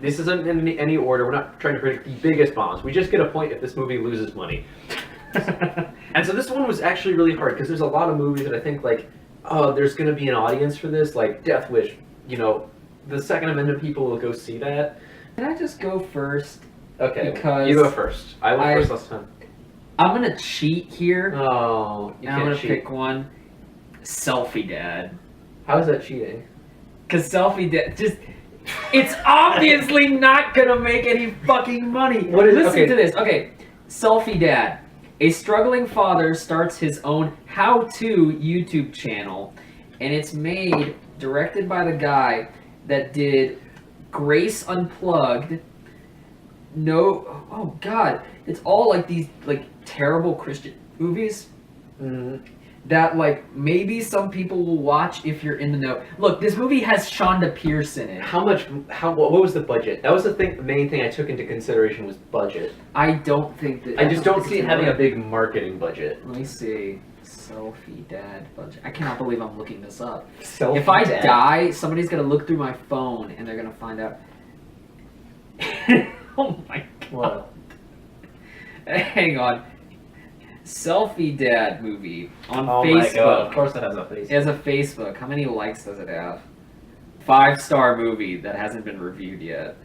This isn't in any order. We're not trying to predict the biggest bombs. We just get a point if this movie loses money. And so this one was actually really hard because there's a lot of movies that I think like, oh, there's going to be an audience for this, like Death Wish. You know, the Second Amendment people will go see that. Can I just go first? Okay, because you go first. I went first last time. I'm gonna cheat here. Oh, you I'm can't gonna cheat. pick one. Selfie Dad. How is that cheating? Cause Selfie Dad it's obviously not gonna make any fucking money. Listen to this. Okay, Selfie Dad. A struggling father starts his own how-to YouTube channel, and it's directed by the guy that did Grace Unplugged. Oh God, it's all like these like terrible Christian movies that like maybe some people will watch if you're in the know. Look, this movie has Shonda Pierce in it. What was the budget? That was the main thing I took into consideration was budget. I don't think that. I just don't see it having a big marketing budget. Let me see. Selfie Dad budget. I cannot believe I'm looking this up. Selfie if I Dad. die, somebody's gonna look through my phone and they're gonna find out. Oh my God. What? Hang on. Selfie Dad movie on Oh Facebook. my God. Of course it has a Facebook. It has a Facebook. How many likes does it have? 5-star movie that hasn't been reviewed yet.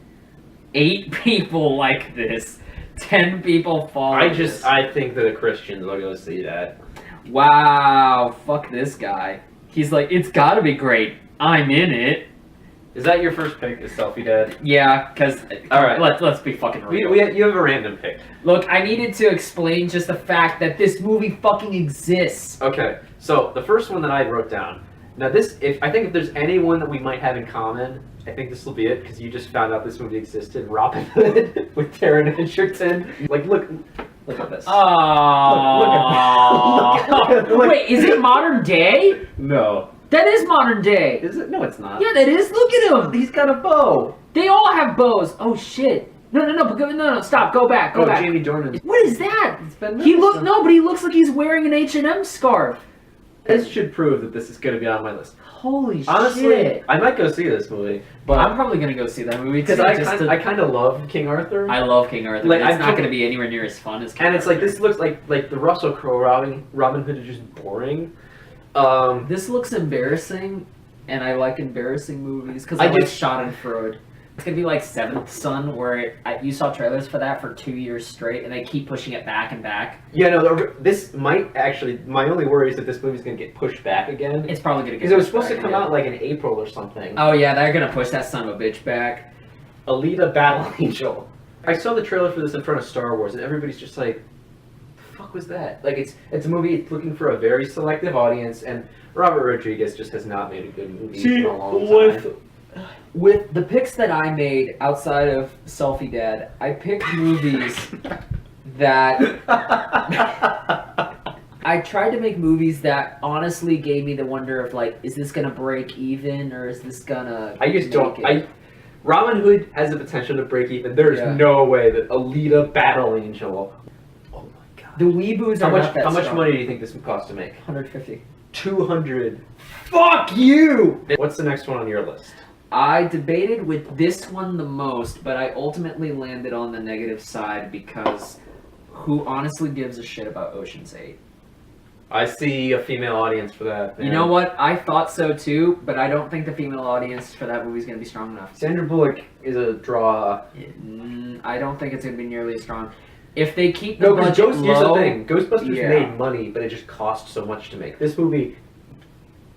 8 people like this. 10 people follow this. I think that the Christians will go see that. Wow, fuck this guy. He's like, it's gotta be great. I'm in it. Is that your first pick? Is Selfie Dad? Yeah, because All right. let's be fucking real. You have a random pick. Look, I needed to explain just the fact that this movie fucking exists. Okay, so the first one that I wrote down. Now I think if there's anyone that we might have in common, I think this will be it because you just found out this movie existed. Robin Hood with Taron Egerton. Like, look at this. Oh. Wait, is it modern day? No. That is modern day. Is it? No, it's not. Yeah, that is. Look at him. He's got a bow. They all have bows. Oh shit. No, stop. Go back. Go back. Jamie Dornan. What is that? But He looks like he's wearing an H&M scarf. This should prove that this is going to be on my list. Holy Honestly, shit. I might go see this movie, but I'm probably gonna go see that movie because too. I kind of love King Arthur. I love King Arthur. Like, but it's not gonna be anywhere near as fun as King and it's Arthur. like this looks like the Russell Crowe Robin Hood is just boring. This looks embarrassing, and I like embarrassing movies because I like Schadenfreude. It's gonna be like Seventh Son, where you saw trailers for that for 2 years straight, and they keep pushing it back and back. Yeah, no, this might actually. My only worry is that this movie's gonna get pushed back again. It's probably gonna get because it was pushed supposed to back come again. out like in April or something. Oh yeah, they're gonna push that son of a bitch back. Alita Battle Angel. I saw the trailer for this in front of Star Wars, and everybody's just like, "The fuck was that?" Like it's a movie looking for a very selective audience, and Robert Rodriguez just has not made a good movie in a long time. With the picks that I made outside of Selfie Dad, I picked movies that I tried to make movies that honestly gave me the wonder of like, is this gonna break even or is this gonna? Robin Hood has the potential to break even. There's no way that Alita Battle Angel. Oh my God. The weeboos are not that How much strong. money do you think this would cost to make? 150. 200. Fuck you! What's the next one on your list? I debated with this one the most, but I ultimately landed on the negative side because who honestly gives a shit about Ocean's 8? I see a female audience for that. Man. You know what? I thought so too, but I don't think the female audience for that movie is going to be strong enough. Sandra Bullock is a draw. I don't think it's going to be nearly as strong. If they keep the budget here's the low... thing. Ghostbusters made money, but it just cost so much to make. This movie,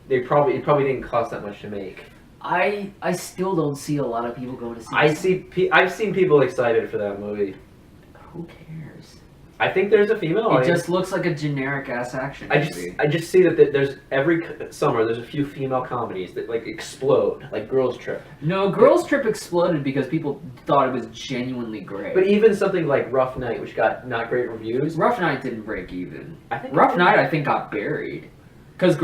it probably didn't cost that much to make. I still don't see a lot of people going to see this. I've seen people excited for that movie. Who cares? I think there's a female audience. It just looks like a generic ass action movie. I just see that there's every summer there's a few female comedies that like explode, like Girls Trip. No, Girls Trip exploded because people thought it was genuinely great. But even something like Rough Night, which got not great reviews. Rough Night didn't break even. I think Rough Night got buried. Because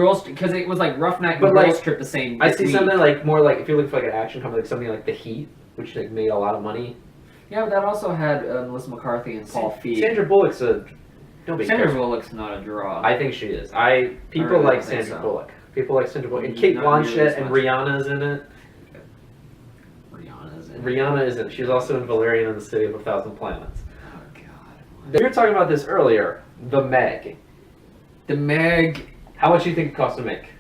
it was like Rough Night and But, Girls like, Trip the same I see week. something like more like if you're looking for like an action comedy, like something like The Heat, which like made a lot of money. Yeah, but that also had Melissa McCarthy and Paul Feig. Sandra Bullock's Sandra Bullock's not a draw. I think she is. People really like think Sandra so. Bullock. People like Sandra Bullock. And Kate Not nearly Blanchett as and much. Rihanna's in it. Rihanna's in Rihanna isn't. She's also in Valerian and the City of a Thousand Planets. Oh God. We were talking about this earlier. The Meg. The Meg. How much do you think it cost to make?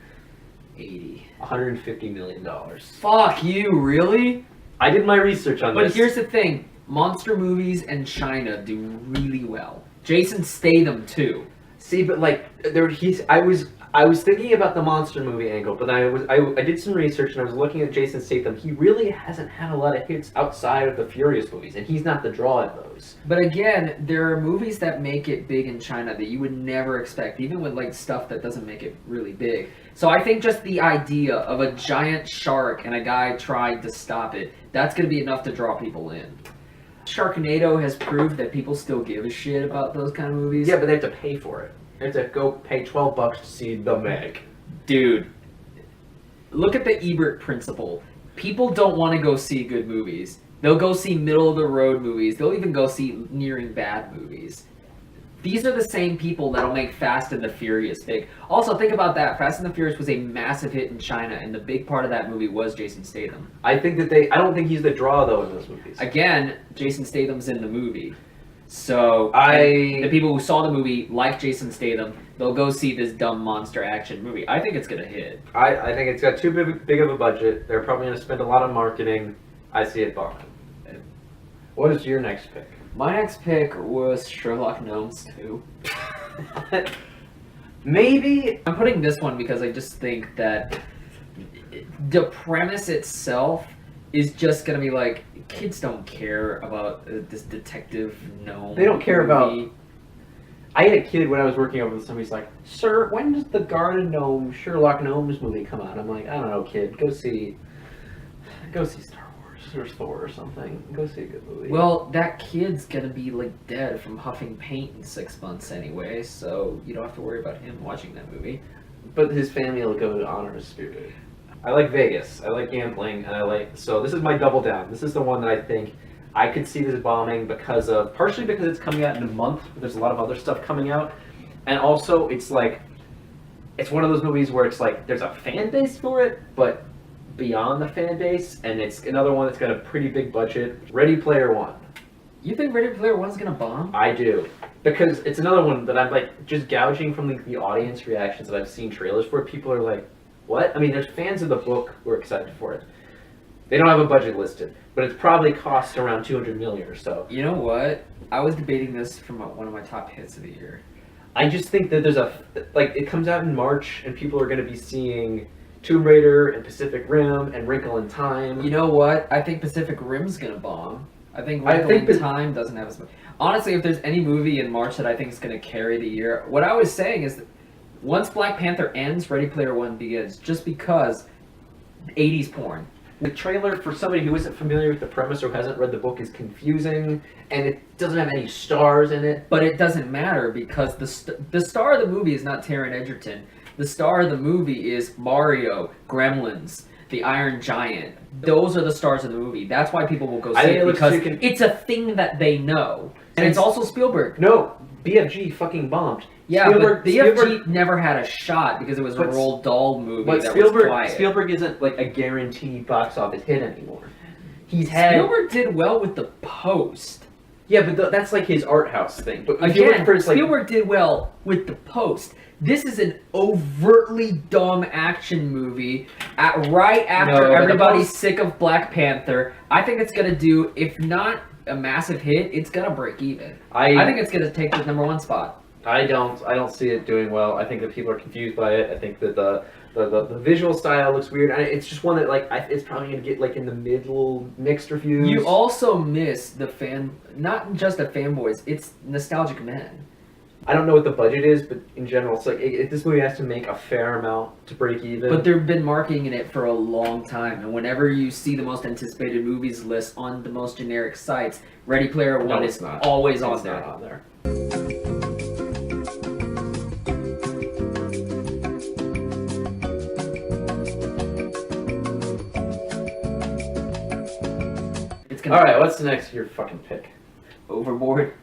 80. $150 million. Fuck you, really? I did my research on this. But here's the thing. Monster movies in China do really well. Jason Statham too. See, but like I was thinking about the monster movie angle, but then I did some research and I was looking at Jason Statham. He really hasn't had a lot of hits outside of the Furious movies, and he's not the draw in those. But again, there are movies that make it big in China that you would never expect, even with like stuff that doesn't make it really big. So I think just the idea of a giant shark and a guy trying to stop it, that's going to be enough to draw people in. Sharknado has proved that people still give a shit about those kind of movies. Yeah, but they have to pay for it. They have to go pay $12 to see The Meg. Dude, look at the Ebert principle. People don't want to go see good movies. They'll go see middle-of-the-road movies. They'll even go see nearing bad movies. These are the same people that'll make Fast and the Furious big. Also, think about that. Fast and the Furious was a massive hit in China, and the big part of that movie was Jason Statham. I don't think he's the draw, though, in those movies. Again, Jason Statham's in the movie. So, the people who saw the movie, like Jason Statham, they'll go see this dumb monster action movie. I think it's going to hit. I think it's got too big of a budget. They're probably going to spend a lot on marketing. I see it bombing. What is your next pick? My next pick was Sherlock Gnomes 2. Maybe. I'm putting this one because I just think that the premise itself is just going to be like, kids don't care about this detective gnome. They don't care movie. about... I had a kid when I was working over with somebody's like, "Sir, when does the Garden Gnome Sherlock Gnomes movie come out?" I'm like, "I don't know, kid. Go see Star Wars or Thor or something. Go see a good movie." Well, that kid's gonna be like dead from huffing paint in 6 months anyway, so you don't have to worry about him watching that movie. But his family will go to honor his spirit. I like Vegas. I like gambling, and so this is my double down. This is the one that I think I could see this bombing partially because it's coming out in a month, but there's a lot of other stuff coming out. And also, it's like, it's one of those movies where it's like, there's a fan base for it, but beyond the fan base, and it's another one that's got a pretty big budget. Ready Player One. You think Ready Player One's gonna bomb? I do. Because it's another one that I'm like, just gouging from the audience reactions that I've seen trailers for. People are like, what? I mean, there's fans of the book who are excited for it. They don't have a budget listed, but it's probably cost around $200 million or so. You know what? I was debating this from one of my top hits of the year. I just think that there's it comes out in March, and people are going to be seeing Tomb Raider and Pacific Rim and Wrinkle in Time. You know what? I think Pacific Rim's gonna bomb. I think Wrinkle in Time doesn't have as much. Honestly, if there's any movie in March that I think is gonna carry the year, what I was saying is that once Black Panther ends, Ready Player One begins, just because 80s porn. The trailer, for somebody who isn't familiar with the premise or hasn't read the book, is confusing, and it doesn't have any stars in it. But it doesn't matter, because the star of the movie is not Taron Egerton. The star of the movie is Mario, Gremlins, The Iron Giant. Those are the stars of the movie. That's why people will go see it, because it's a thing that they know. And it's also Spielberg. No, BFG fucking bombed. Yeah, but BFG never had a shot because it was a Roald Dahl movie that was quiet. Spielberg isn't like a guaranteed box office hit anymore. Spielberg did well with The Post. Yeah, but that's like his art house thing. But again, Spielberg did well with The Post. This is an overtly dumb action movie right after everybody's sick of Black Panther. I think it's gonna do, if not a massive hit, it's gonna break even. I think it's gonna take the #1 spot. I don't see it doing well. I think that people are confused by it. I think that the visual style looks weird. It's just one that it's probably gonna get like in the middle mixed reviews. You also miss not just the fanboys. It's nostalgic men. I don't know what the budget is, but in general, it's like this movie has to make a fair amount to break even. But they've been marketing it for a long time, and whenever you see the most anticipated movies list on the most generic sites, Ready Player One is always on there. Not on there. All right, what's next? Your fucking pick. Overboard.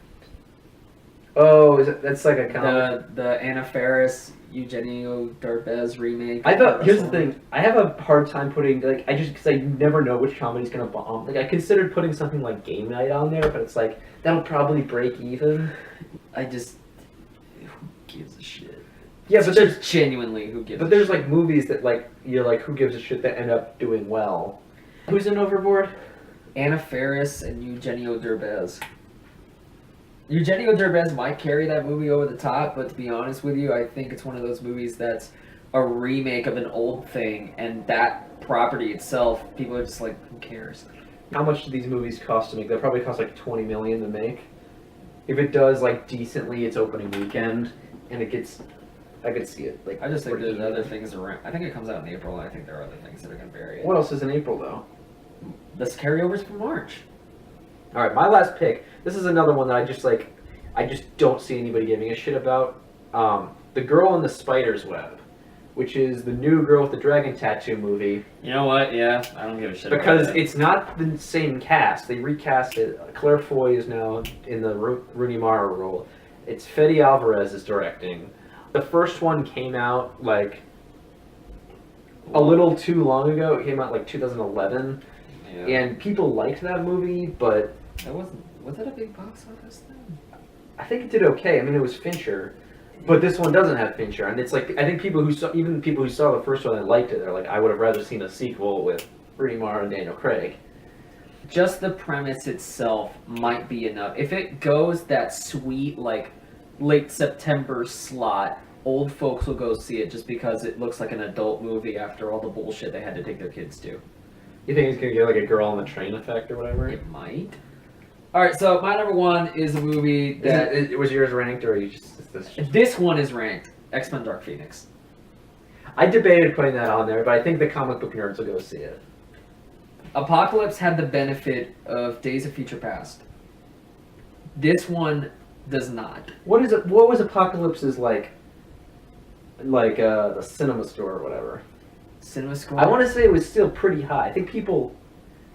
Oh, that's like a comic? The Anna Faris Eugenio Derbez remake. I thought, here's the thing, I have a hard time putting, like, because I never know which comedy's gonna bomb. Like, I considered putting something like Game Night on there, but it's like, that'll probably break even. I just, who gives a shit? Yeah, but there's genuinely who gives. But there's like movies that like you're like who gives a shit that end up doing well. Who's in Overboard? Anna Faris and Eugenio Derbez. Eugenio Derbez might carry that movie over the top, but to be honest with you, I think it's one of those movies that's a remake of an old thing, and that property itself, people are just like, who cares? How much do these movies cost to make? They probably cost like $20 million to make. If it does like decently its opening weekend, and it gets, I could see it. Like I just think there's other things around. I think it comes out in April, and I think there are other things that are going to bury it. What else is in April though? This carryovers from March. All right, my last pick. This is another one that I just don't see anybody giving a shit about. The Girl in the Spider's Web, which is the new Girl with the Dragon Tattoo movie. You know what? Yeah, I don't give a shit because about that. It's not the same cast. They recast it. Claire Foy is now in the Rooney Mara role. It's Fede Alvarez is directing. The first one came out like a little too long ago. It came out like 2011. Yeah. And people liked that movie, but That wasn't. Was it a big box office thing? I think it did okay. I mean, it was Fincher, but this one doesn't have Fincher, and it's like I think people who saw the first one and liked it, they're like, I would have rather seen a sequel with Rooney Mara and Daniel Craig. Just the premise itself might be enough. If it goes that sweet like late September slot, old folks will go see it just because it looks like an adult movie after all the bullshit they had to take their kids to. You think it's gonna get like a Girl on the Train effect or whatever? It might. All right, so my number one is a movie that was yours ranked, or you just this one is ranked. X-Men: Dark Phoenix. I debated putting that on there, but I think the comic book nerds will go see it. Apocalypse had the benefit of Days of Future Past. This one does not. What is it? What was Apocalypse's like the cinema store or whatever? Cinema score. I want to say it was still pretty high. I think people,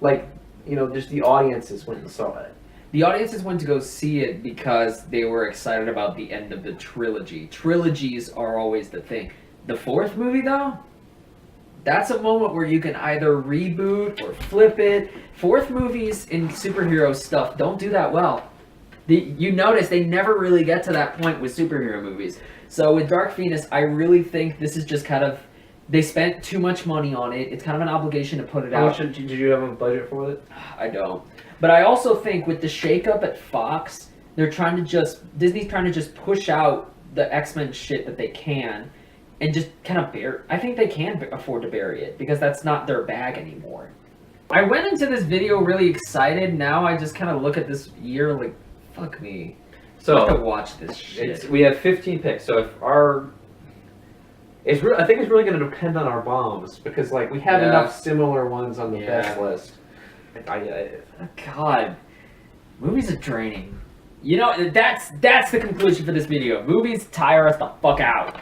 like, just the audiences went and saw it. The audiences went to go see it because they were excited about the end of the trilogy. Trilogies are always the thing. The fourth movie, though, that's a moment where you can either reboot or flip it. Fourth movies in superhero stuff don't do that well. You notice they never really get to that point with superhero movies. So with Dark Phoenix, I really think this is just kind of, they spent too much money on it. It's kind of an obligation to put it out. Did you have a budget for it? I don't. But I also think with the shakeup at Fox, Disney's trying to just push out the X-Men shit that they can and just kind of I think they can afford to bury it because that's not their bag anymore. I went into this video really excited. Now I just kind of look at this year like, fuck me. So I have to watch this shit. We have 15 picks. So if I think it's really going to depend on our bombs because like we have enough similar ones on the best list. God, movies are draining. You know, that's the conclusion for this video. Movies tire us the fuck out.